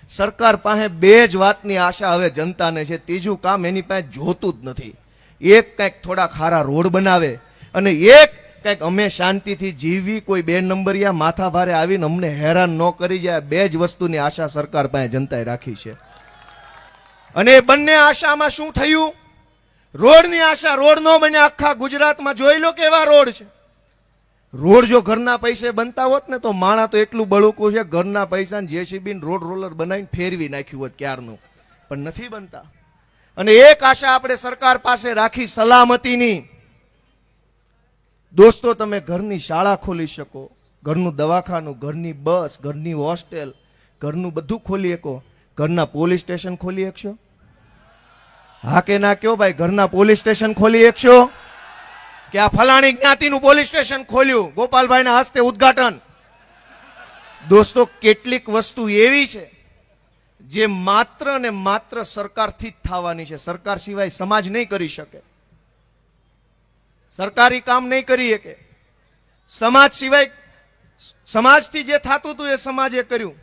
સરકાર પાસે બે જ વાતની આશા હવે જનતાને છે, ત્રીજું કામ એની પાસે જોતું જ નથી. એક કંઈક થોડા ખારા રોડ બનાવે અને એક કંઈક અમે શાંતિથી જીવી, કોઈ બે નંબરિયા માથા ભારે આવીને અમને હેરાન ન કરી જાય. બે જ વસ્તુની આશા સરકાર પાસે જનતાએ રાખી છે. અને એ બંને આશામાં શું થયું? રોડની આશા, રોડ નો બને. આખા ગુજરાતમાં જોઈ લો કેવા રોડ છે. રોડ જો ઘરના પૈસે બનતા હોત ને તો માણા તો એટલું બળુકું છે, ઘરના પૈસા જેસીબી રોડ રોલર બનાવીને ફેરવી નાખ્યું હોત ક્યારનું, પણ નથી બનતા. અને એક આશા આપણે સરકાર પાસે રાખી સલામતીની. દોસ્તો, તમે ઘરની શાળા ખોલી શકો, ઘરનું દવાખાનું, ઘરની બસ, ઘરની હોસ્ટેલ, ઘરનું બધું ખોલી શકો. ઘરના પોલીસ સ્ટેશન ખોલી શકશો? હા કે ના કયો ભાઈ? ઘરના પોલીસ સ્ટેશન ખોલી શકશો? કે આ ફલાણી જ્ઞાતિનું પોલીસ સ્ટેશન ખોલ્યું, ગોપાલભાઈના હસ્તે ઉદ્ઘાટન. દોસ્તો, કેટલીક વસ્તુ એવી છે જે માત્ર ને માત્ર સરકારથી જ થવાની છે. સરકાર સિવાય સમાજ નહીં કરી શકે. સરકારી કામ નહીં કરી શકે. સમાજ સિવાય, સમાજથી જે થતું હતું એ સમાજે કર્યું.